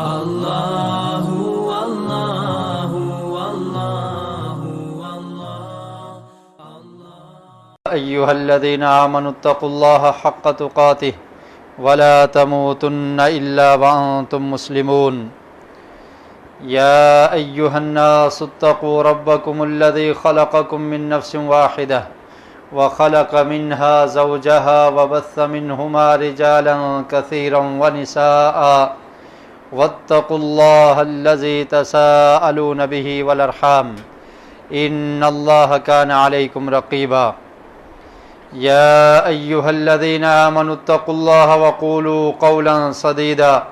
اللہ اللہ اللہ أيها الذين آمنوا اتقوا الله حق تقاته ولا تموتن إلا وأنتم مسلمون يا أيها الناس اتقوا ربكم الذي خلقكم من نفس واحدة وخلق منها زوجها وبث منهما رجالا كثيرا ونساء واتقوا الله الذي تساءلون به والأرحام إن الله كان عليكم رقيبا يا أيها الذين آمنوا اتقوا الله وقولوا قولا سديدا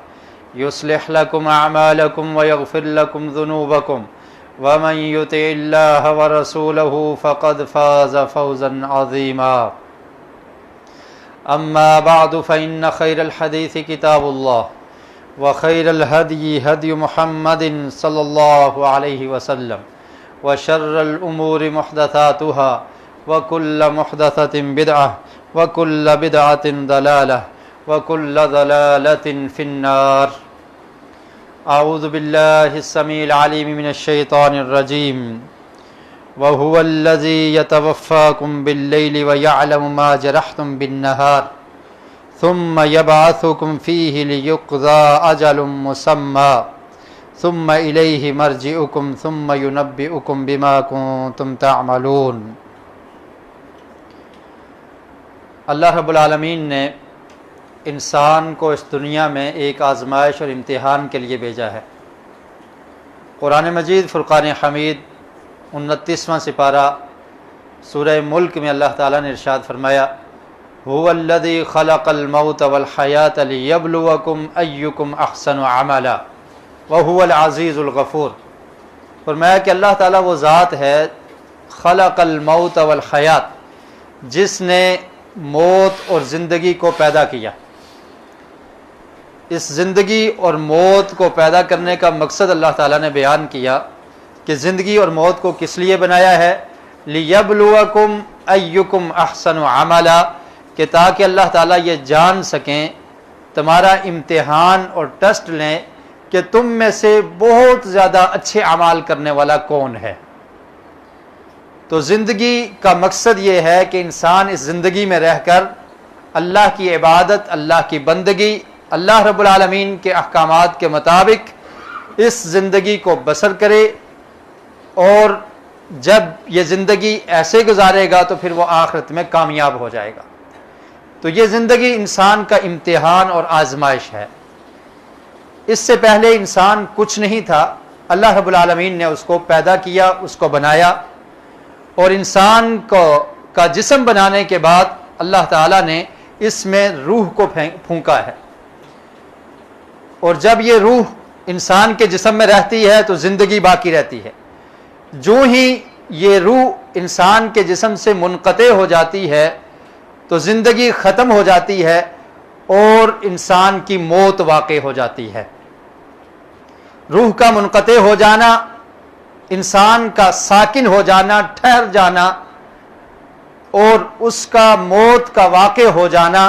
يصلح لكم أعمالكم ويغفر لكم ذنوبكم ومن يطع الله ورسوله فقد فاز فوزا عظيما أما بعد فإن خير الحديث كتاب الله وخير الهدي هدي محمد صلى الله عليه وسلم وشر الأمور محدثاتها وكل محدثة بدعة وكل بدعة ضلالة وكل ضلالة في النار أعوذ بالله السميع العليم من الشيطان الرجيم وهو الذي يتوفاكم بالليل ويعلم ما جرحتم بالنهار ثم يبعثكم فيه ليقضى أجل مسمى ثم إليه مرجعكم ثم ينبئكم بما كنتم تعملون۔ اللہ رب العالمین نے انسان کو اس دنیا میں ایک آزمائش اور امتحان کے لیے بھیجا ہے۔ قرآن مجید فرقان حمید 29واں سپارہ سورہ ملک میں اللہ تعالیٰ نے ارشاد فرمایا هو الذی خلق الموت والحیات لیبلوکم ایکم احسن عملا وهو العزیز الغفور۔ فرمایا کہ اللہ تعالیٰ وہ ذات ہے خلق الموت والحیات، جس نے موت اور زندگی کو پیدا کیا۔ اس زندگی اور موت کو پیدا کرنے کا مقصد اللہ تعالیٰ نے بیان کیا کہ زندگی اور موت کو کس لیے بنایا ہے، لیبلوکم ایکم احسن عملا، کہ تاکہ اللہ تعالیٰ یہ جان سکیں، تمہارا امتحان اور ٹیسٹ لیں کہ تم میں سے بہت زیادہ اچھے اعمال کرنے والا کون ہے۔ تو زندگی کا مقصد یہ ہے کہ انسان اس زندگی میں رہ کر اللہ کی عبادت، اللہ کی بندگی، اللہ رب العالمین کے احکامات کے مطابق اس زندگی کو بسر کرے، اور جب یہ زندگی ایسے گزارے گا تو پھر وہ آخرت میں کامیاب ہو جائے گا۔ تو یہ زندگی انسان کا امتحان اور آزمائش ہے۔ اس سے پہلے انسان کچھ نہیں تھا، اللہ رب العالمین نے اس کو پیدا کیا، اس کو بنایا، اور انسان کا جسم بنانے کے بعد اللہ تعالیٰ نے اس میں روح کو پھونکا ہے، اور جب یہ روح انسان کے جسم میں رہتی ہے تو زندگی باقی رہتی ہے۔ جو ہی یہ روح انسان کے جسم سے منقطع ہو جاتی ہے تو زندگی ختم ہو جاتی ہے اور انسان کی موت واقع ہو جاتی ہے۔ روح کا منقطع ہو جانا، انسان کا ساکن ہو جانا، ٹھہر جانا، اور اس کا موت کا واقع ہو جانا،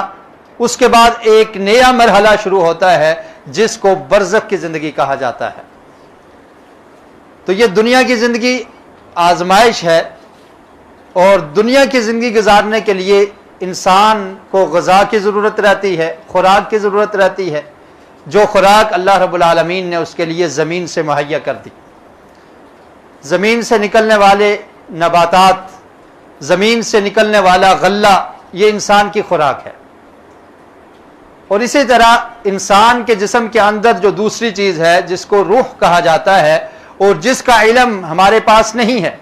اس کے بعد ایک نیا مرحلہ شروع ہوتا ہے جس کو برزخ کی زندگی کہا جاتا ہے۔ تو یہ دنیا کی زندگی آزمائش ہے، اور دنیا کی زندگی گزارنے کے لیے انسان کو غذا کی ضرورت رہتی ہے، خوراک کی ضرورت رہتی ہے، جو خوراک اللہ رب العالمین نے اس کے لیے زمین سے مہیا کر دی۔ زمین سے نکلنے والے نباتات، زمین سے نکلنے والا غلہ، یہ انسان کی خوراک ہے۔ اور اسی طرح انسان کے جسم کے اندر جو دوسری چیز ہے جس کو روح کہا جاتا ہے، اور جس کا علم ہمارے پاس نہیں ہے،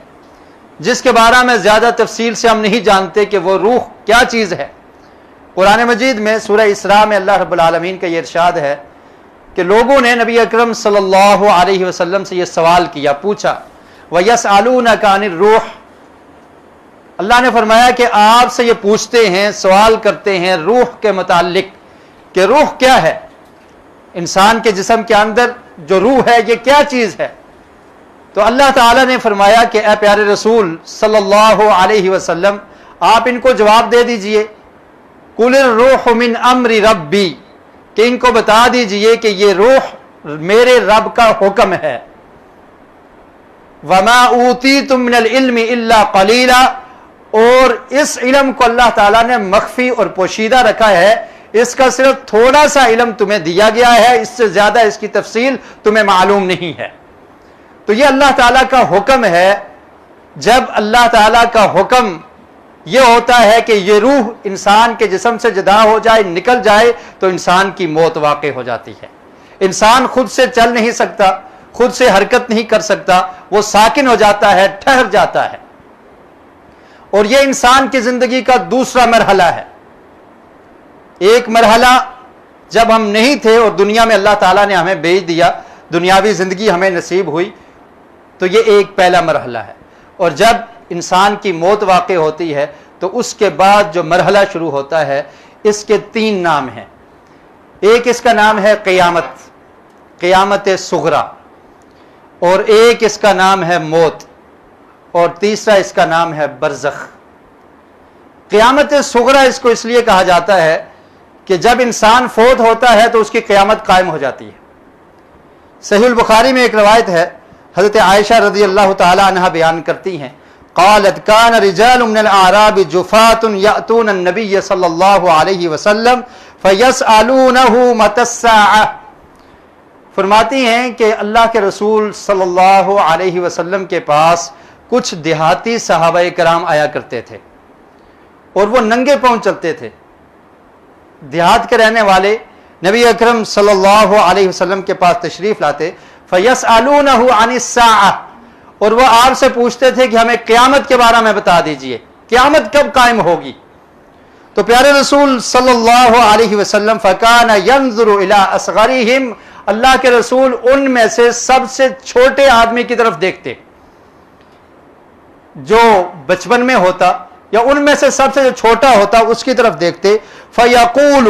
جس کے بارے میں زیادہ تفصیل سے ہم نہیں جانتے کہ وہ روح کیا چیز ہے۔ قرآن مجید میں سورہ اسراء میں اللہ رب العالمین کا یہ ارشاد ہے کہ لوگوں نے نبی اکرم صلی اللہ علیہ وسلم سے یہ سوال کیا، پوچھا وَيَسْأَلُونَكَ عَنِ الرُّوحِ، اللہ نے فرمایا کہ آپ سے یہ پوچھتے ہیں، سوال کرتے ہیں روح کے متعلق کہ روح کیا ہے، انسان کے جسم کے اندر جو روح ہے یہ کیا چیز ہے۔ تو اللہ تعالیٰ نے فرمایا کہ اے پیارے رسول صلی اللہ علیہ وسلم، آپ ان کو جواب دے دیجئے، قُلِ الرُّوحُ مِنْ أَمْرِ رَبِّي، کہ ان کو بتا دیجئے کہ یہ روح میرے رب کا حکم ہے. وما اوتیتم من العلم الا قلیلا، اور اس علم کو اللہ تعالیٰ نے مخفی اور پوشیدہ رکھا ہے، اس کا صرف تھوڑا سا علم تمہیں دیا گیا ہے، اس سے زیادہ اس کی تفصیل تمہیں معلوم نہیں ہے. تو یہ اللہ تعالیٰ کا حکم ہے. جب اللہ تعالیٰ کا حکم یہ ہوتا ہے کہ یہ روح انسان کے جسم سے جدا ہو جائے، نکل جائے، تو انسان کی موت واقع ہو جاتی ہے. انسان خود سے چل نہیں سکتا، خود سے حرکت نہیں کر سکتا، وہ ساکن ہو جاتا ہے، ٹھہر جاتا ہے. اور یہ انسان کی زندگی کا دوسرا مرحلہ ہے. ایک مرحلہ جب ہم نہیں تھے اور دنیا میں اللہ تعالیٰ نے ہمیں بھیج دیا، دنیاوی زندگی ہمیں نصیب ہوئی، تو یہ ایک پہلا مرحلہ ہے. اور جب انسان کی موت واقع ہوتی ہے تو اس کے بعد جو مرحلہ شروع ہوتا ہے، اس کے 3 نام ہیں. ایک اس کا نام ہے قیامت، قیامت صغریٰ، اور ایک اس کا نام ہے موت، اور تیسرا اس کا نام ہے برزخ. قیامت صغریٰ اس کو اس لیے کہا جاتا ہے کہ جب انسان فوت ہوتا ہے تو اس کی قیامت قائم ہو جاتی ہے. صحیح البخاری میں ایک روایت ہے، حضرت عائشہ رضی اللہ تعالی عنہا بیان کرتی ہیں، قالت كان رجال من الاعراب جفاة يأتون النبي صلی اللہ علیہ وسلم فيسألونه متى الساعة. فرماتی ہیں کہ اللہ کے رسول صلی اللہ علیہ وسلم کے پاس کچھ دیہاتی صحابہ کرام آیا کرتے تھے، اور وہ ننگے پاؤں چلتے تھے. دیہات کے رہنے والے نبی اکرم صلی اللہ علیہ وسلم کے پاس تشریف لاتے، فَيَسْأَلُونَهُ عَنِ السَّاعَةِ، اور وہ آپ سے پوچھتے تھے کہ ہمیں قیامت کے بارے میں بتا دیجئے، قیامت کب قائم ہوگی. تو پیارے رسول صلی اللہ علیہ وسلم فَكَانَ يَنظُرُ إِلَىٰ أَصْغَرِهِمْ، اللہ کے رسول ان میں سے سب سے چھوٹے آدمی کی طرف دیکھتے، جو بچپن میں ہوتا یا ان میں سے سب سے جو چھوٹا ہوتا اس کی طرف دیکھتے. فَيَقُولُ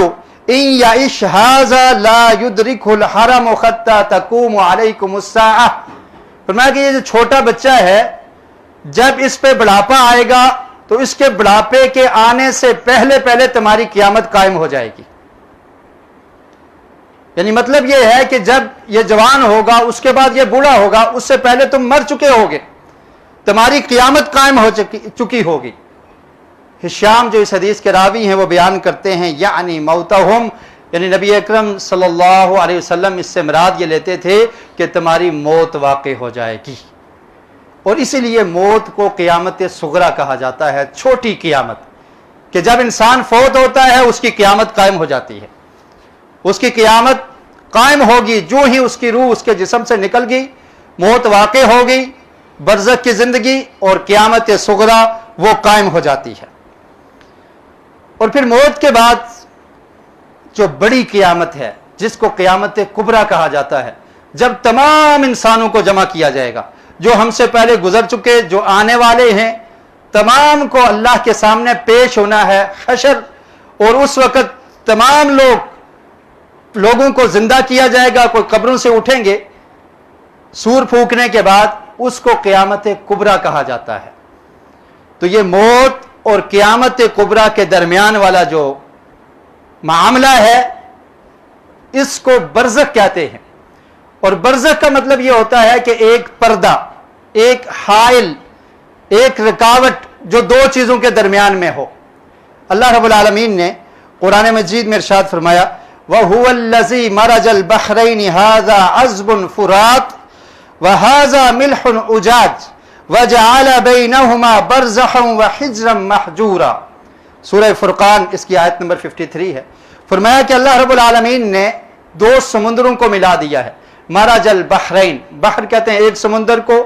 إِن يَعِشْ هَٰذَا لَا يُدْرِكْهُ الْحَرَمُ حَتَّىٰ تَقُومُ عَلَيْكُمُ السَّاعَةُ. فرمایا کہ یہ جو چھوٹا بچہ ہے، جب اس پہ بڑھاپا آئے گا تو اس کے بڑھاپے کے آنے سے پہلے پہلے تمہاری قیامت قائم ہو جائے گی. یعنی مطلب یہ ہے کہ جب یہ جوان ہوگا، اس کے بعد یہ بوڑھا ہوگا، اس سے پہلے تم مر چکے ہوگے، تمہاری قیامت قائم ہو چکی ہوگی. ہشام جو اس حدیث کے راوی ہیں وہ بیان کرتے ہیں یعنی موتہم، یعنی نبی اکرم صلی اللہ علیہ وسلم اس سے مراد یہ لیتے تھے کہ تمہاری موت واقع ہو جائے گی. اور اسی لیے موت کو قیامت صغریٰ کہا جاتا ہے، چھوٹی قیامت، کہ جب انسان فوت ہوتا ہے اس کی قیامت قائم ہو جاتی ہے. اس کی قیامت قائم ہوگی جو ہی اس کی روح اس کے جسم سے نکل گئی، موت واقع ہو گئی، برزخ کی زندگی اور قیامت صغریٰ وہ قائم ہو جاتی ہے. اور پھر موت کے بعد جو بڑی قیامت ہے، جس کو قیامت کبریٰ کہا جاتا ہے، جب تمام انسانوں کو جمع کیا جائے گا، جو ہم سے پہلے گزر چکے، جو آنے والے ہیں، تمام کو اللہ کے سامنے پیش ہونا ہے، حشر. اور اس وقت تمام لوگوں کو زندہ کیا جائے گا، کوئی قبروں سے اٹھیں گے. سور پھونکنے کے بعد اس کو قیامت کبریٰ کہا جاتا ہے. تو یہ موت اور قیامت کبریٰ کے درمیان والا جو معاملہ ہے، اس کو برزخ کہتے ہیں. اور برزخ کا مطلب یہ ہوتا ہے کہ ایک پردہ، ایک حائل، ایک رکاوٹ جو دو چیزوں کے درمیان میں ہو. اللہ رب العالمین نے قرآن مجید میں ارشاد فرمایا وَهُوَ الَّذِي مَرَجَ الْبَحْرَيْنِ هَذَا عَذْبٌ فُرَاتٌ وَهَذَا مِلْحٌ أُجَاجٌ وَجَعَلَ بَيْنَهُمَا بَرْزَخًا وَحِجْرًا مَحْجُورًا. سورہ فرقان اس کی آیت نمبر 53 ہے. فرمایا کہ اللہ رب العالمین نے دو سمندروں کو ملا دیا ہے. مرج البحرین، بحر کہتے ہیں ایک سمندر کو،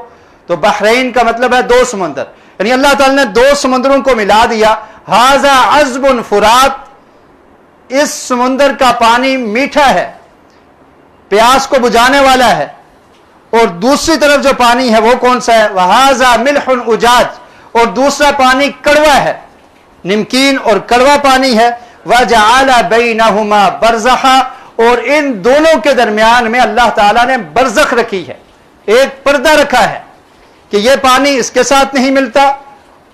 تو بحرین کا مطلب ہے دو سمندر، یعنی اللہ تعالی نے دو سمندروں کو ملا دیا. ہاذا عذب فرات، اس سمندر کا پانی میٹھا ہے، پیاس کو بجھانے والا ہے. اور دوسری طرف جو پانی ہے وہ کون سا ہے؟ وہذا ملح اجاج، اور دوسرا پانی کڑوا ہے، نمکین اور کڑوا پانی ہے. وجعل بینہما برزخا، اور ان دونوں کے درمیان میں اللہ تعالیٰ نے برزخ رکھی ہے، ایک پردہ رکھا ہے کہ یہ پانی اس کے ساتھ نہیں ملتا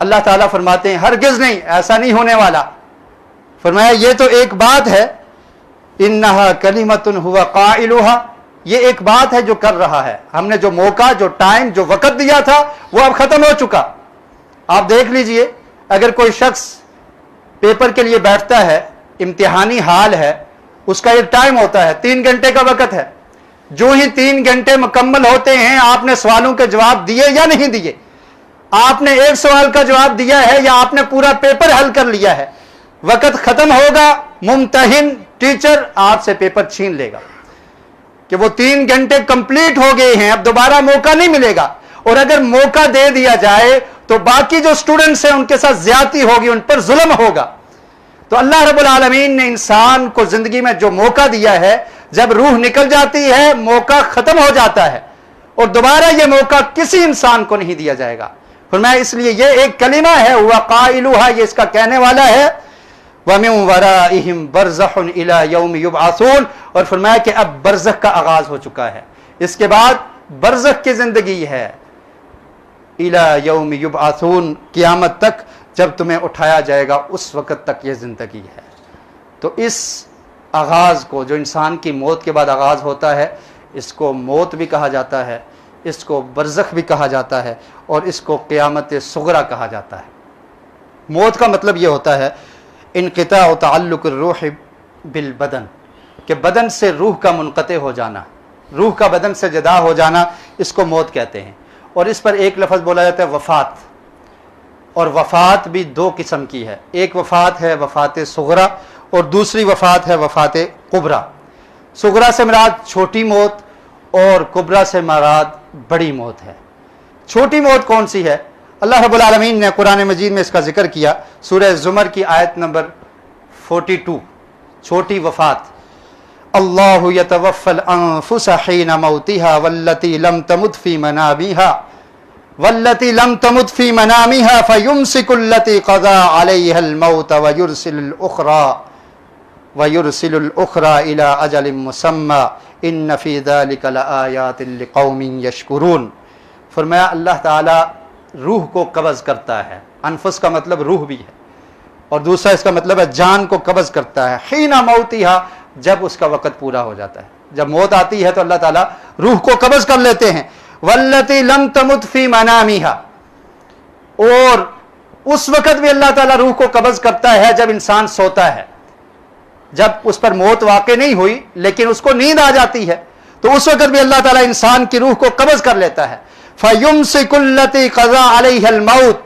اللہ تعالیٰ فرماتے ہیں ہرگز نہیں، ایسا نہیں ہونے والا. فرمایا یہ تو ایک بات ہے، انہا کلمۃ ہوا قائلھا، یہ ایک بات ہے جو کر رہا ہے. ہم نے جو موقع، جو ٹائم، جو وقت دیا تھا وہ اب ختم ہو چکا. آپ دیکھ لیجئے، اگر کوئی شخص پیپر کے لیے بیٹھتا ہے، امتحانی حال ہے، اس کا ایک ٹائم ہوتا ہے، 3 گھنٹے کا وقت ہے. جو ہی 3 گھنٹے مکمل ہوتے ہیں، آپ نے سوالوں کے جواب دیے یا نہیں دیے، آپ نے ایک سوال کا جواب دیا ہے یا آپ نے پورا پیپر حل کر لیا ہے، وقت ختم ہوگا، ممتحن ٹیچر آپ سے پیپر چھین لے گا کہ وہ 3 گھنٹے کمپلیٹ ہو گئے ہیں، اب دوبارہ موقع نہیں ملے گا. اور اگر موقع دے دیا جائے تو باقی جو سٹوڈنٹس ہیں ان کے ساتھ زیادتی ہوگی، ان پر ظلم ہوگا. تو اللہ رب العالمین نے انسان کو زندگی میں جو موقع دیا ہے، جب روح نکل جاتی ہے موقع ختم ہو جاتا ہے اور دوبارہ یہ موقع کسی انسان کو نہیں دیا جائے گا. فرمایا اس لیے یہ ایک کلمہ ہے، ہوا قائلھا، یہ اس کا کہنے والا ہے. وَمِن وَرَائِهِمْ بَرْزَخٌ إِلَى يَوْمِ يُبْعَثُونَ، اور فرمایا کہ اب برزخ کا آغاز ہو چکا ہے، اس کے بعد برزخ کی زندگی ہے. إِلَى يَوْمِ يُبْعَثُونَ، قیامت تک جب تمہیں اٹھایا جائے گا اس وقت تک یہ زندگی ہے. تو اس آغاز کو، جو انسان کی موت کے بعد آغاز ہوتا ہے، اس کو موت بھی کہا جاتا ہے، اس کو برزخ بھی کہا جاتا ہے، اور اس کو قیامت صغریٰ کہا جاتا ہے. موت کا مطلب یہ ہوتا ہے انقطاع تعلق الروح بالبدن، کہ بدن سے روح کا منقطع ہو جانا، روح کا بدن سے جدا ہو جانا، اس کو موت کہتے ہیں. اور اس پر ایک لفظ بولا جاتا ہے وفات. اور وفات بھی 2 قسم کی ہے، ایک وفات ہے وفات صغریٰ اور دوسری وفات ہے وفات کبریٰ. صغریٰ سے مراد چھوٹی موت اور کبریٰ سے مراد بڑی موت ہے. چھوٹی موت کون سی ہے؟ اللہ رب العالمین نے قرآن مجید میں اس کا ذکر کیا، سورہ زمر کی آیت نمبر 42، چھوٹی وفات. اللہ یتوفی الانفس حین موتها والتی لم تمت فی منامها فیمسک التی قضى علیها الموت ویرسل الاخرى الى اجل مسمى ان فی ذلک لآیات لقوم یشکرون. فرمایا اللہ تعالی روح کو قبض کرتا ہے. انفس کا مطلب روح بھی ہے، اور دوسرا اس کا مطلب ہے جان کو قبض کرتا ہے. حین موتها، جب اس کا وقت پورا ہو جاتا ہے، جب موت آتی ہے تو اللہ تعالیٰ روح کو قبض کر لیتے ہیں. والتی لم تمت فی منامها، اور اس وقت بھی اللہ تعالیٰ روح کو قبض کرتا ہے جب انسان سوتا ہے، جب اس پر موت واقع نہیں ہوئی لیکن اس کو نیند آ جاتی ہے، تو اس وقت بھی اللہ تعالیٰ انسان کی روح کو قبض کر لیتا ہے. فَيُمْسِكُ الَّتِي قَضَى عَلَيْهَا الْمَوْتِ،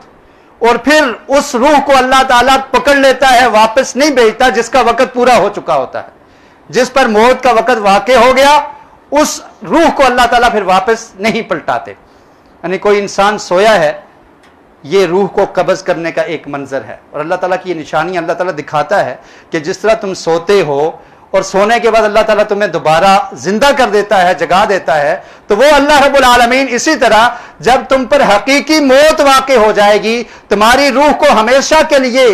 اور پھر اس روح کو اللہ تعالیٰ پکڑ لیتا ہے، واپس نہیں بھیجتا، جس کا وقت پورا ہو چکا ہوتا ہے. جس پر موت کا وقت واقع ہو گیا اس روح کو اللہ تعالیٰ پھر واپس نہیں پلٹاتے. یعنی کوئی انسان سویا ہے، یہ روح کو قبض کرنے کا ایک منظر ہے. اور اللہ تعالیٰ کی یہ نشانی اللہ تعالیٰ دکھاتا ہے کہ جس طرح تم سوتے ہو اور سونے کے بعد اللہ تعالیٰ تمہیں دوبارہ زندہ کر دیتا ہے، جگا دیتا ہے، تو وہ اللہ رب العالمین اسی طرح جب تم پر حقیقی موت واقع ہو جائے گی، تمہاری روح کو ہمیشہ کے لیے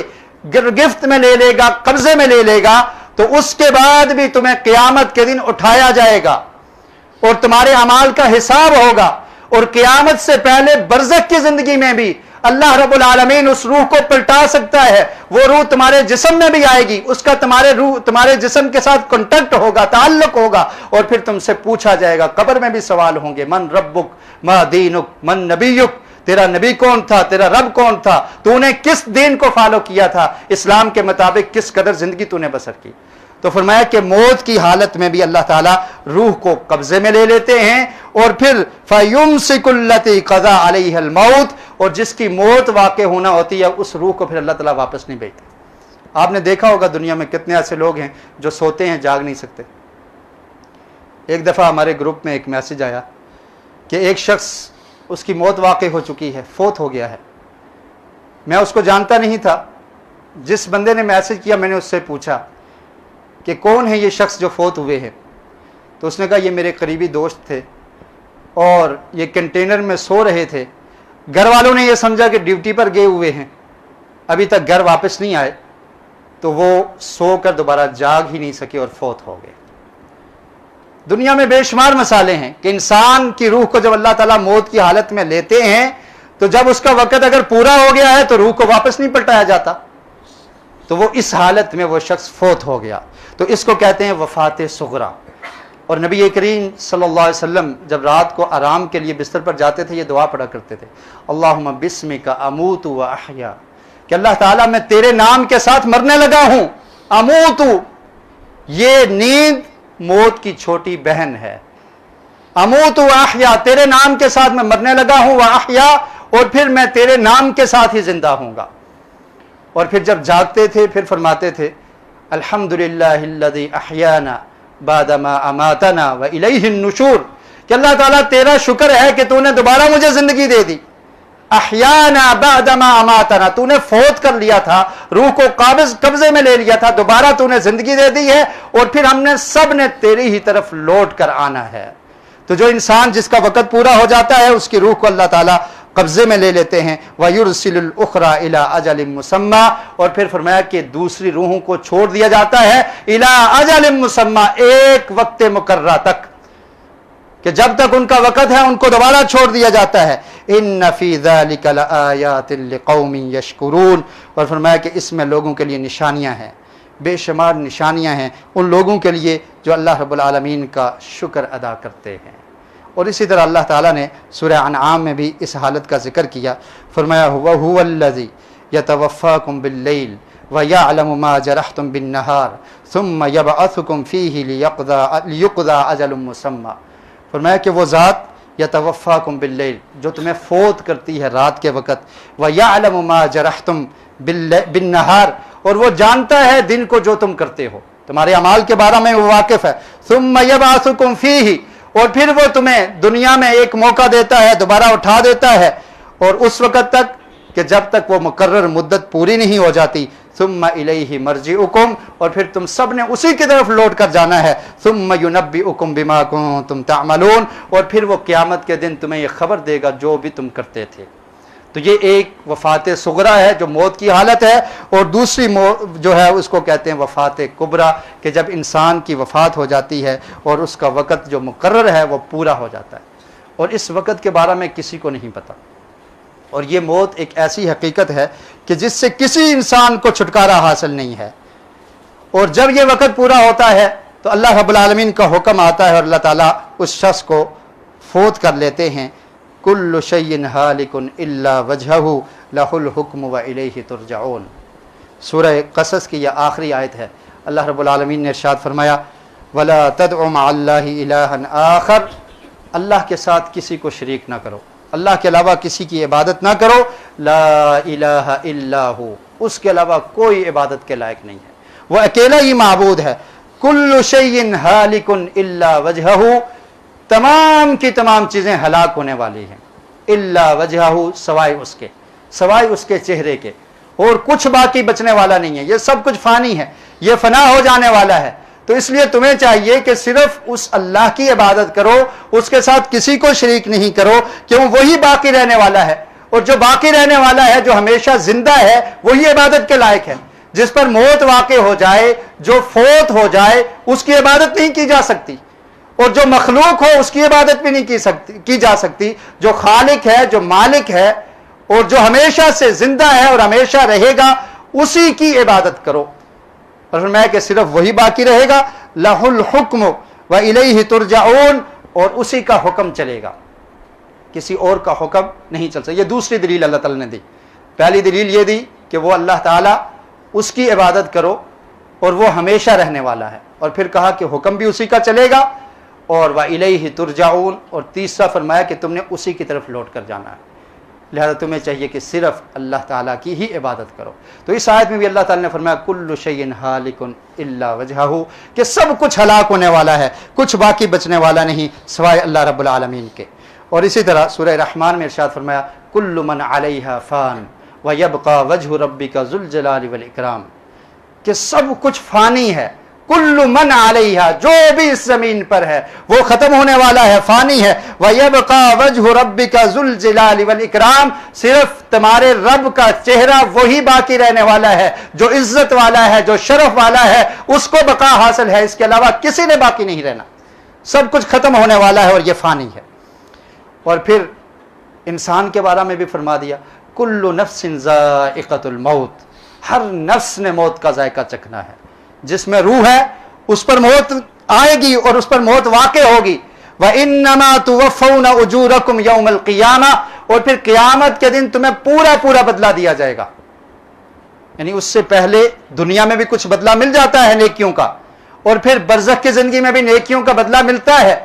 گرفت میں لے لے گا، قبضے میں لے لے گا، تو اس کے بعد بھی تمہیں قیامت کے دن اٹھایا جائے گا اور تمہارے اعمال کا حساب ہوگا. اور قیامت سے پہلے برزخ کی زندگی میں بھی اللہ رب العالمین اس روح کو پلٹا سکتا ہے. وہ روح تمہارے جسم میں بھی آئے گی، اس کا تمہارے جسم کے ساتھ کانٹیکٹ ہوگا، تعلق ہوگا، اور پھر تم سے پوچھا جائے گا. قبر میں بھی سوال ہوں گے، من ربک، ما دینک، من نبیک، تیرا نبی کون تھا، تیرا رب کون تھا، تو نے کس دین کو فالو کیا تھا، اسلام کے مطابق کس قدر زندگی تو نے بسر کی. تو فرمایا کہ موت کی حالت میں بھی اللہ تعالیٰ روح کو قبضے میں لے لیتے ہیں، اور پھر فَيُمْسِكُ الَّتِي قَضَى عَلَيْهَا الْمَوْتِ، اور جس کی موت واقع ہونا ہوتی ہے اس روح کو پھر اللہ تعالیٰ واپس نہیں بھیجتے. آپ نے دیکھا ہوگا دنیا میں کتنے ایسے لوگ ہیں جو سوتے ہیں، جاگ نہیں سکتے. ایک دفعہ ہمارے گروپ میں ایک میسج آیا کہ ایک شخص، اس کی موت واقع ہو چکی ہے، فوت ہو گیا ہے. میں اس کو جانتا نہیں تھا. جس بندے نے میسج کیا میں نے اس سے پوچھا کہ کون ہے یہ شخص جو فوت ہوئے ہیں، تو اس نے کہا یہ میرے قریبی دوست تھے اور یہ کنٹینر میں سو رہے تھے. گھر والوں نے یہ سمجھا کہ ڈیوٹی پر گئے ہوئے ہیں، ابھی تک گھر واپس نہیں آئے، تو وہ سو کر دوبارہ جاگ ہی نہیں سکے اور فوت ہو گئے. دنیا میں بے شمار مثالیں ہیں کہ انسان کی روح کو جب اللہ تعالیٰ موت کی حالت میں لیتے ہیں تو جب اس کا وقت اگر پورا ہو گیا ہے تو روح کو واپس نہیں پلٹایا جاتا، تو وہ اس حالت میں وہ شخص فوت ہو گیا، تو اس کو کہتے ہیں وفات صغریٰ۔ اور نبی کریم صلی اللہ علیہ وسلم جب رات کو آرام کے لیے بستر پر جاتے تھے یہ دعا پڑھا کرتے تھے، اللہم بسمک اموت و احیا، کہ اللہ تعالیٰ میں تیرے نام کے ساتھ مرنے لگا ہوں۔ اموت، یہ نیند موت کی چھوٹی بہن ہے۔ اموت و احیا، تیرے نام کے ساتھ میں مرنے لگا ہوں، و احیا، اور پھر میں تیرے نام کے ساتھ ہی زندہ ہوں گا۔ اور پھر جب جاگتے تھے پھر فرماتے تھے الحمدللہ الذی احیانا بعد ما اماتنا والیہ النشور، کہ اللہ تعالیٰ تیرا شکر ہے کہ تو نے دوبارہ مجھے زندگی دے دی۔ احیانا بعد ما اماتنا، تو نے فوت کر لیا تھا، روح کو قبضے میں لے لیا تھا، دوبارہ تو نے زندگی دے دی ہے، اور پھر ہم نے سب نے تیری ہی طرف لوٹ کر آنا ہے۔ تو جو انسان جس کا وقت پورا ہو جاتا ہے اس کی روح کو اللہ تعالیٰ قبضے میں لے لیتے ہیں، وَيُرْسِلُ الْأُخْرَى إِلَىٰ أَجَلٍ مُّسَمَّى، اور پھر فرمایا کہ دوسری روحوں کو چھوڑ دیا جاتا ہے إِلَىٰ أَجَلٍ مُّسَمَّى، ایک وقت مقررہ تک، کہ جب تک ان کا وقت ہے ان کو دوبارہ چھوڑ دیا جاتا ہے۔ إِنَّ فِي ذَلِكَ لَآيَاتٍ لِقَوْمٍ يَشْكُرُونَ، اور فرمایا کہ اس میں لوگوں کے لیے نشانیاں ہیں، بے شمار نشانیاں ہیں ان لوگوں کے لیے جو اللہ رب العالمین کا شکر ادا کرتے ہیں۔ اور اسی طرح اللہ تعالیٰ نے سورہ انعام میں بھی اس حالت کا ذکر کیا، فرمایا وَهُوَ الَّذِي يَتَوَفَّاكُم بِاللَّيْلِ وَيَعْلَمُ مَا جَرَحْتُم بِالنَّهَارِ ثُمَّ يَبْعَثُكُم فِيهِ لِيُقْضَىٰ أَجَلٌ مُّسَمًّى، فرمایا کہ وہ ذات یتوفاکم باللیل، جو تمہیں فوت کرتی ہے رات کے وقت، وَيَعْلَمُ مَا جَرَحْتُم بِالنَّهَارِ، اور وہ جانتا ہے دن کو جو تم کرتے ہو، تمہارے اعمال کے بارے میں وہ واقف ہے۔ ثُمَّ يَبْعَثُكُم فِيهِ، اور پھر وہ تمہیں دنیا میں ایک موقع دیتا ہے، دوبارہ اٹھا دیتا ہے، اور اس وقت تک کہ جب تک وہ مقرر مدت پوری نہیں ہو جاتی، ثم الیہ مرجعکم، اور پھر تم سب نے اسی کی طرف لوٹ کر جانا ہے، ثم ینبئکم بما کنتم تعملون، اور پھر وہ قیامت کے دن تمہیں یہ خبر دے گا جو بھی تم کرتے تھے۔ تو یہ ایک وفات صغریٰ ہے جو موت کی حالت ہے، اور دوسری جو ہے اس کو کہتے ہیں وفات کبریٰ، کہ جب انسان کی وفات ہو جاتی ہے اور اس کا وقت جو مقرر ہے وہ پورا ہو جاتا ہے، اور اس وقت کے بارے میں کسی کو نہیں پتہ۔ اور یہ موت ایک ایسی حقیقت ہے کہ جس سے کسی انسان کو چھٹکارا حاصل نہیں ہے، اور جب یہ وقت پورا ہوتا ہے تو اللہ رب العالمین کا حکم آتا ہے اور اللہ تعالیٰ اس شخص کو فوت کر لیتے ہیں۔ کل شیء ہالک الا وجہہ لہ الحکم والیہ ترجعون، سورہ قصص کی یہ آخری آیت ہے۔ اللہ رب العالمین نے ارشاد فرمایا ولا تدع مع اللہ الہا آخر، اللہ کے ساتھ کسی کو شریک نہ کرو، اللہ کے علاوہ کسی کی عبادت نہ کرو، لا الہ الا ہو، اس کے علاوہ کوئی عبادت کے لائق نہیں ہے، وہ اکیلا ہی معبود ہے۔ کل شیء ہالک الا وجہہ، تمام کی تمام چیزیں ہلاک ہونے والی ہیں، الا وجہہ، سوائے اس کے چہرے کے، اور کچھ باقی بچنے والا نہیں ہے، یہ سب کچھ فانی ہے، یہ فنا ہو جانے والا ہے۔ تو اس لیے تمہیں چاہیے کہ صرف اس اللہ کی عبادت کرو، اس کے ساتھ کسی کو شریک نہیں کرو، کیوں وہی باقی رہنے والا ہے، اور جو باقی رہنے والا ہے، جو ہمیشہ زندہ ہے، وہی عبادت کے لائق ہے۔ جس پر موت واقع ہو جائے، جو فوت ہو جائے، اس کی عبادت نہیں کی جا سکتی، اور جو مخلوق ہو اس کی عبادت بھی نہیں کی جا سکتی۔ جو خالق ہے، جو مالک ہے، اور جو ہمیشہ سے زندہ ہے اور ہمیشہ رہے گا، اسی کی عبادت کرو۔ اور فرمایا کہ صرف وہی باقی رہے گا، لہ الحکم والیہ ترجعون، اور اسی کا حکم چلے گا، کسی اور کا حکم نہیں چل سکتا۔ یہ دوسری دلیل اللہ تعالیٰ نے دی۔ پہلی دلیل یہ دی کہ وہ اللہ تعالیٰ، اس کی عبادت کرو، اور وہ ہمیشہ رہنے والا ہے، اور پھر کہا کہ حکم بھی اسی کا چلے گا، اور وَإِلَيْهِ تُرْجَعُونَ، اور تیسرا فرمایا کہ تم نے اسی کی طرف لوٹ کر جانا ہے، لہذا تمہیں چاہیے کہ صرف اللہ تعالیٰ کی ہی عبادت کرو۔ تو اس آیت میں بھی اللہ تعالیٰ نے فرمایا کُلُّ شَيْءٍ هَالِكٌ إِلَّا وَجْهَهُ، کہ سب کچھ ہلاک ہونے والا ہے، کچھ باقی بچنے والا نہیں سوائے اللہ رب العالمین کے۔ اور اسی طرح سورہ رحمان میں ارشاد فرمایا کُلُّ مَنْ عَلَيْهَا فَانٍ وَيَبْقَى وَجْهُ رَبِّكَ ذُو الجلال والإکرام، کہ سب کچھ فانی ہے، کل من علیہا، جو بھی اس زمین پر ہے وہ ختم ہونے والا ہے، فانی ہے۔ وَيَبْقَى وَجْهُ رَبِّكَ ذُو الجلال والإکرام، صرف تمہارے رب کا چہرہ وہی باقی رہنے والا ہے، جو عزت والا ہے، جو شرف والا ہے، اس کو بقا حاصل ہے، اس کے علاوہ کسی نے باقی نہیں رہنا، سب کچھ ختم ہونے والا ہے اور یہ فانی ہے۔ اور پھر انسان کے بارے میں بھی فرما دیا کل نفس ذائقۃ الموت، ہر نفس نے موت کا ذائقہ چکھنا ہے، جس میں روح ہے اس پر موت آئے گی اور اس پر موت واقع ہوگی۔ وَإِنَّمَا تُوَفَّوْنَ أُجُورَكُمْ يَوْمَ الْقِيَامَةِ، اور پھر قیامت کے دن تمہیں پورا بدلہ دیا جائے گا، یعنی اس سے پہلے دنیا میں بھی کچھ بدلہ مل جاتا ہے نیکیوں کا، اور پھر برزخ کی زندگی میں بھی نیکیوں کا بدلہ ملتا ہے،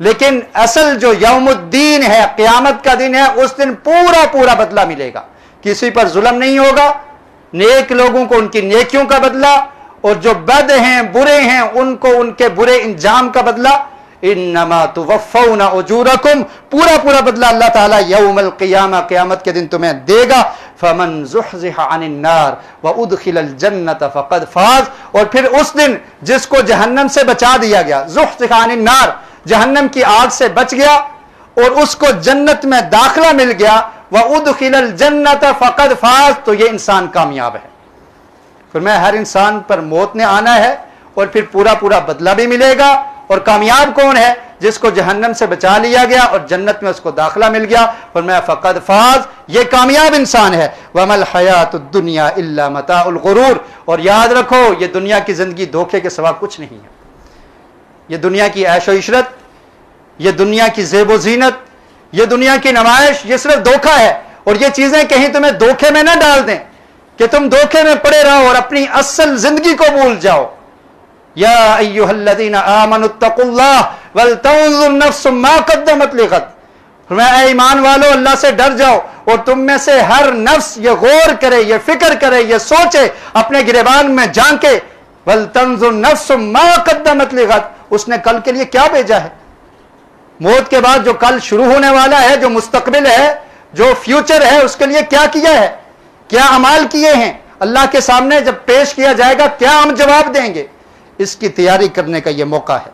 لیکن اصل جو یوم الدین ہے، قیامت کا دن ہے، اس دن پورا بدلہ ملے گا، کسی پر ظلم نہیں ہوگا، نیک لوگوں کو ان کی نیکیوں کا بدلہ، اور جو بد ہیں برے ہیں ان کو ان کے برے انجام کا بدلہ۔ انما توفون اجورکم، پورا بدلہ اللہ تعالیٰ یوم القیامہ، قیامت کے دن تمہیں دے گا۔ فمن زحزح عن النار وادخل الجنۃ فقد فاز، اور پھر اس دن جس کو جہنم سے بچا دیا گیا، زحزح عن النار، جہنم کی آگ سے بچ گیا اور اس کو جنت میں داخلہ مل گیا، وادخل الجنۃ فقد فاز، تو یہ انسان کامیاب ہے۔ فرمایا ہر انسان پر موت نے آنا ہے اور پھر پورا بدلہ بھی ملے گا، اور کامیاب کون ہے؟ جس کو جہنم سے بچا لیا گیا اور جنت میں اس کو داخلہ مل گیا۔ فرمایا فقد فاز، یہ کامیاب انسان ہے۔ وَمَا الْحَيَاةُ الدُّنْيَا إِلَّا مَتَاعُ الْغُرُورِ، اور یاد رکھو یہ دنیا کی زندگی دھوکے کے سوا کچھ نہیں ہے۔ یہ دنیا کی عیش و عشرت، یہ دنیا کی زیب و زینت، یہ دنیا کی نمائش، یہ صرف دھوکہ ہے، اور یہ چیزیں کہیں تمہیں دھوکے میں نہ ڈال دیں کہ تم دھوکے میں پڑے رہو اور اپنی اصل زندگی کو بھول جاؤ۔ یا ایھا الذین آمنوا اتقوا اللہ ولتنظر نفس ما قدمت لغد، فرمایا اے ایمان والو اللہ سے ڈر جاؤ، اور تم میں سے ہر نفس یہ غور کرے، یہ فکر کرے، یہ سوچے، اپنے گریبان میں جھانکے، ولتنظر نفس ما قدمت لغد، اس نے کل کے لیے کیا بھیجا ہے، موت کے بعد جو کل شروع ہونے والا ہے، جو مستقبل ہے، جو فیوچر ہے، اس کے لیے کیا کیا ہے، کیا اعمال کیے ہیں، اللہ کے سامنے جب پیش کیا جائے گا کیا ہم جواب دیں گے، اس کی تیاری کرنے کا یہ موقع ہے۔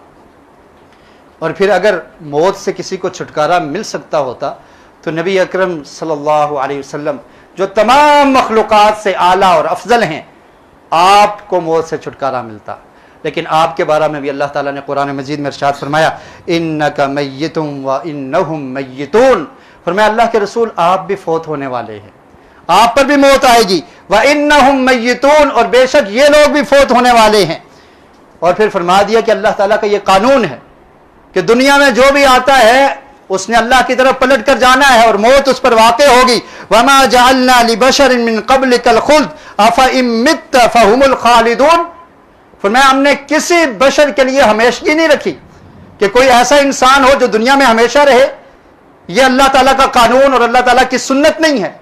اور پھر اگر موت سے کسی کو چھٹکارا مل سکتا ہوتا تو نبی اکرم صلی اللہ علیہ وسلم جو تمام مخلوقات سے اعلیٰ اور افضل ہیں، آپ کو موت سے چھٹکارا ملتا، لیکن آپ کے بارے میں بھی اللہ تعالیٰ نے قرآن مجید میں ارشاد فرمایا انک میت وانہم میتون، فرمایا اللہ کے رسول آپ بھی فوت ہونے والے ہیں، آپ پر بھی موت آئے گی، وانہم میتون، اور بے شک یہ لوگ بھی فوت ہونے والے ہیں۔ اور پھر فرما دیا کہ اللہ تعالیٰ کا یہ قانون ہے کہ دنیا میں جو بھی آتا ہے اس نے اللہ کی طرف پلٹ کر جانا ہے اور موت اس پر واقع ہوگی۔ وما جعلنا لبشر من قبلک الخلد افإن مت فهم الخالدون، فرمایا ہم نے کسی بشر کے لیے ہمیشگی نہیں رکھی کہ کوئی ایسا انسان ہو جو دنیا میں ہمیشہ رہے، یہ اللہ تعالیٰ کا قانون اور اللہ تعالیٰ کی سنت نہیں ہے۔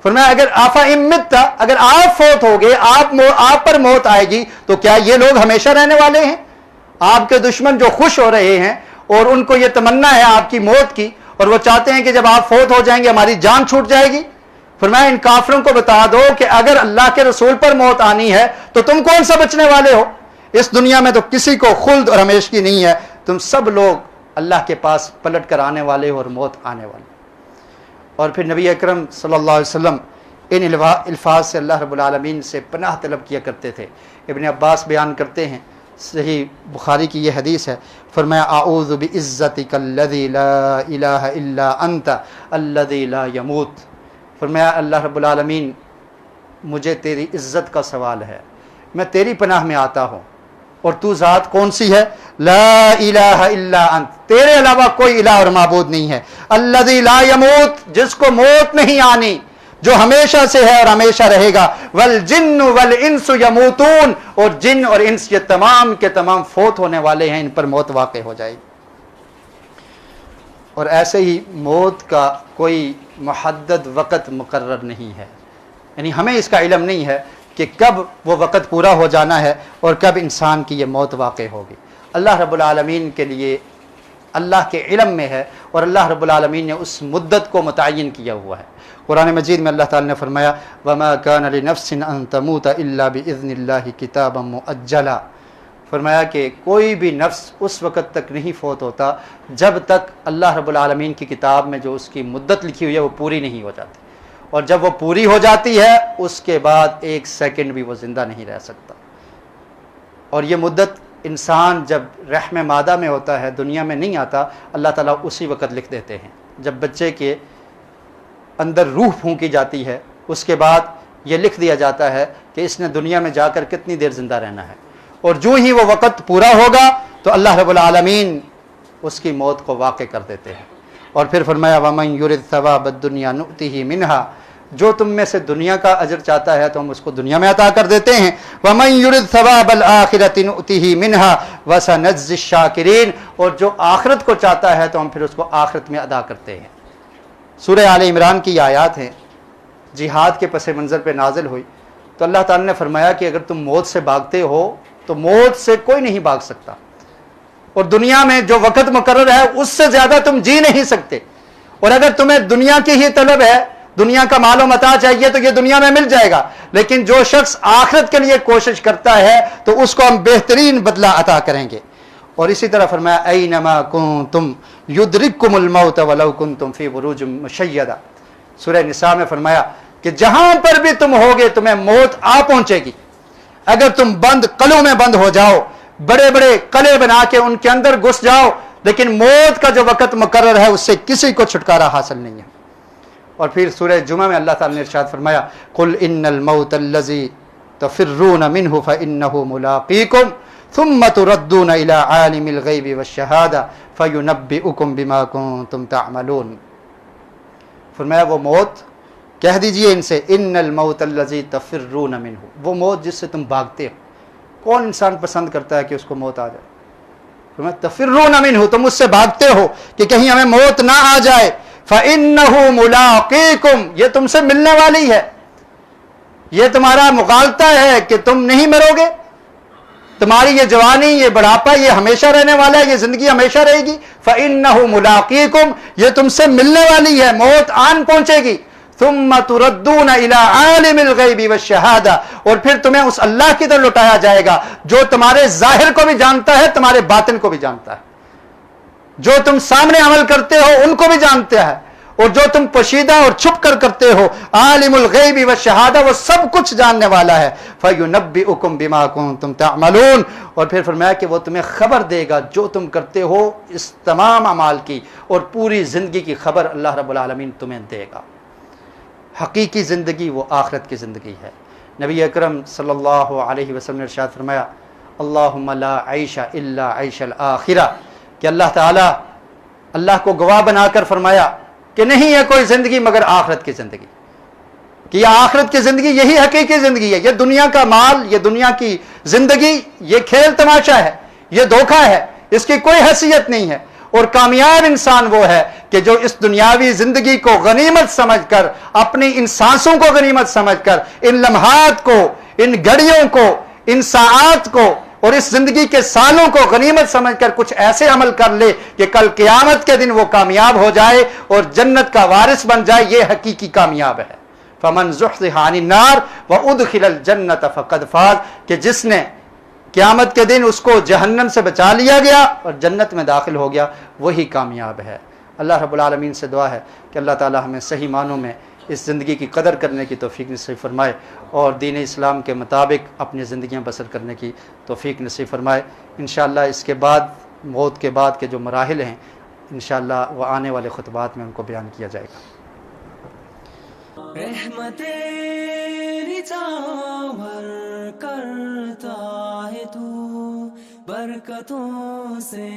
فرمایا اگر افإن مت، اگر آپ فوت ہو گئے، آپ پر موت آئے گی تو کیا یہ لوگ ہمیشہ رہنے والے ہیں؟ آپ کے دشمن جو خوش ہو رہے ہیں اور ان کو یہ تمنا ہے آپ کی موت کی، اور وہ چاہتے ہیں کہ جب آپ فوت ہو جائیں گے ہماری جان چھوٹ جائے گی، فرمایا ان کافروں کو بتا دو کہ اگر اللہ کے رسول پر موت آنی ہے تو تم کون سا بچنے والے ہو؟ اس دنیا میں تو کسی کو خلد اور ہمیشگی نہیں ہے، تم سب لوگ اللہ کے پاس پلٹ کر آنے والے ہو اور موت آنے والی۔ اور پھر نبی اکرم صلی اللہ علیہ وسلم ان الفاظ سے اللہ رب العالمین سے پناہ طلب کیا کرتے تھے۔ ابن عباس بیان کرتے ہیں، صحیح بخاری کی یہ حدیث ہے، فرمایا اعوذ بعزتک الذی لا الہ الا انت الذی لا یموت، فرمایا اللہ رب العالمین مجھے تیری عزت کا سوال ہے، میں تیری پناہ میں آتا ہوں، اور تو ذات کون سی ہے؟ لا الہ الا انت، تیرے علاوہ کوئی الہ اور معبود نہیں ہے، الذی لا یموت، جس کو موت نہیں آنی، جو ہمیشہ سے ہے اور ہمیشہ رہے گا، والجن والانس یموتون، اور جن اور انس یہ تمام کے تمام فوت ہونے والے ہیں، ان پر موت واقع ہو جائے گی۔ اور ایسے ہی موت کا کوئی محدد وقت مقرر نہیں ہے، یعنی ہمیں اس کا علم نہیں ہے کہ کب وہ وقت پورا ہو جانا ہے اور کب انسان کی یہ موت واقع ہوگی۔ اللہ رب العالمین کے لیے اللہ کے علم میں ہے، اور اللہ رب العالمین نے اس مدت کو متعین کیا ہوا ہے۔ قرآن مجید میں اللہ تعالی نے فرمایا وَمَا كَانَ لِنَفْسٍ أَن تَمُوتَ إِلَّا بِإِذْنِ اللَّهِ كِتَابًا مُؤَجَّلًا، فرمایا کہ کوئی بھی نفس اس وقت تک نہیں فوت ہوتا جب تک اللہ رب العالمین کی کتاب میں جو اس کی مدت لکھی ہوئی ہے وہ پوری نہیں ہو جاتی، اور جب وہ پوری ہو جاتی ہے اس کے بعد ایک سیکنڈ بھی وہ زندہ نہیں رہ سکتا۔ اور یہ مدت انسان جب رحم مادہ میں ہوتا ہے، دنیا میں نہیں آتا، اللہ تعالیٰ اسی وقت لکھ دیتے ہیں۔ جب بچے کے اندر روح پھونکی جاتی ہے، اس کے بعد یہ لکھ دیا جاتا ہے کہ اس نے دنیا میں جا کر کتنی دیر زندہ رہنا ہے، اور جو ہی وہ وقت پورا ہوگا تو اللہ رب العالمین اس کی موت کو واقع کر دیتے ہیں۔ اور پھر فرمایا وَمَن يُرِدْ ثَوَابَ الدُّنْيَا نُؤْتِهِ مِنْهَا، جو تم میں سے دنیا کا اجر چاہتا ہے تو ہم اس کو دنیا میں عطا کر دیتے ہیں۔ وَمَن يُرِدْ ثَوَابَ الْآخِرَةِ نُؤْتِهِ مِنْهَا وَسَنَجْزِي الشَّاكِرِينَ، اور جو آخرت کو چاہتا ہے تو ہم پھر اس کو آخرت میں عطا کرتے ہیں۔ سورہ آل عمران کی آیات ہیں، جہاد کے پس منظر پہ نازل ہوئی، تو اللہ تعالیٰ نے فرمایا کہ اگر تم موت سے بھاگتے ہو تو موت سے کوئی نہیں بھاگ سکتا، اور دنیا میں جو وقت مقرر ہے اس سے زیادہ تم جی نہیں سکتے، اور اگر تمہیں دنیا کی ہی طلب ہے، دنیا کا مال و متاع چاہیے تو یہ دنیا میں مل جائے گا، لیکن جو شخص آخرت کے لیے کوشش کرتا ہے تو اس کو ہم بہترین بدلہ عطا کریں گے۔ اور اسی طرح فرمایا اینما کنتم یدرککم الموت ولو کنتم فی بروج مشیدہ، سورہ نساء میں فرمایا کہ جہاں پر بھی تم ہوگے تمہیں موت آ پہنچے گی، اگر تم بند قلعوں میں بند ہو جاؤ، بڑے بڑے قلعے بنا کے ان کے اندر گھس جاؤ، لیکن موت کا جو وقت مقرر ہے اس سے کسی کو چھٹکارا حاصل نہیں ہے۔ اور پھر سورہ جمعہ میں اللہ تعالیٰ نے ارشاد فرمایا قل ان الموت الذی تفرون منه فانه ملاقیکم ثم تردون الى عالم الغیب والشہادہ فینبئکم بما کنتم تعملون۔ فرمایا وہ موت، کہہ دیجئے ان سے ان الموت الذی تفرون منه، وہ موت جس سے تم بھاگتے ہو، کون انسان پسند کرتا ہے کہ اس کو موت آ جائے؟ فرمایا تفرون منه، تم اس سے بھاگتے ہو کہ کہیں ہمیں موت نہ آ جائے، فَإِنَّهُ مُلَاقِيكُمْ، یہ تم سے ملنے والی ہے، یہ تمہارا مغالطہ ہے کہ تم نہیں مرو گے، تمہاری یہ جوانی، یہ بڑھاپا، یہ ہمیشہ رہنے والا ہے، یہ زندگی ہمیشہ رہے گی۔ فَإِنَّهُ مُلَاقِيكُمْ، یہ تم سے ملنے والی ہے، موت آن پہنچے گی۔ ثُمَّ تُرَدُّونَ إِلَىٰ عَالِمِ الْغَيْبِ وَالشَّهَادَةِ، اور پھر تمہیں اس اللہ کی طرف لوٹایا جائے گا جو تمہارے ظاہر کو بھی جانتا ہے، تمہارے باطن کو بھی جانتا ہے، جو تم سامنے عمل کرتے ہو ان کو بھی جانتا ہے، اور جو تم پوشیدہ اور چھپ کر کرتے ہو، عالم الغیب والشہادہ، وہ سب کچھ جاننے والا ہے۔ فَيُنَبِّئُكُم بِمَا كُنتُم تَعْمَلُونَ، اور پھر فرمایا کہ وہ تمہیں خبر دے گا جو تم کرتے ہو اس تمام اعمال کی، اور پوری زندگی کی خبر اللہ رب العالمین تمہیں دے گا۔ حقیقی زندگی وہ آخرت کی زندگی ہے۔ نبی اکرم صلی اللہ علیہ وسلم نے ارشاد فرمایا اللہم لا عیش الا عیش الآخرہ، کہ اللہ تعالیٰ اللہ کو گواہ بنا کر فرمایا کہ نہیں ہے کوئی زندگی مگر آخرت کی زندگی، کہ یہ آخرت کی زندگی یہی حقیقی زندگی ہے، یہ دنیا کا مال، یہ دنیا کی زندگی، یہ کھیل تماشا ہے، یہ دھوکہ ہے، اس کی کوئی حیثیت نہیں ہے۔ اور کامیاب انسان وہ ہے کہ جو اس دنیاوی زندگی کو غنیمت سمجھ کر، اپنی ان سانسوں کو غنیمت سمجھ کر، ان لمحات کو، ان گھڑیوں کو، ان ساعات کو اور اس زندگی کے سالوں کو غنیمت سمجھ کر کچھ ایسے عمل کر لے کہ کل قیامت کے دن وہ کامیاب ہو جائے اور جنت کا وارث بن جائے، یہ حقیقی کامیاب ہے۔ فَمَنْ زُحْزِحَ عَنِ النَّارِ وَأُدْخِلَ الْجَنَّةَ فَقَدْ فَازَ، کہ جس نے قیامت کے دن اس کو جہنم سے بچا لیا گیا اور جنت میں داخل ہو گیا، وہی کامیاب ہے۔ اللہ رب العالمین سے دعا ہے کہ اللہ تعالی ہمیں صحیح معنوں میں اس زندگی کی قدر کرنے کی توفیق نصیب فرمائے، اور دین اسلام کے مطابق اپنی زندگیاں بسر کرنے کی توفیق نصیب فرمائے۔ انشاءاللہ اس کے بعد، موت کے بعد کے جو مراحل ہیں، انشاءاللہ وہ آنے والے خطبات میں ان کو بیان کیا جائے گا۔ رحمت تیری چاور کرتا ہے تو برکتوں سے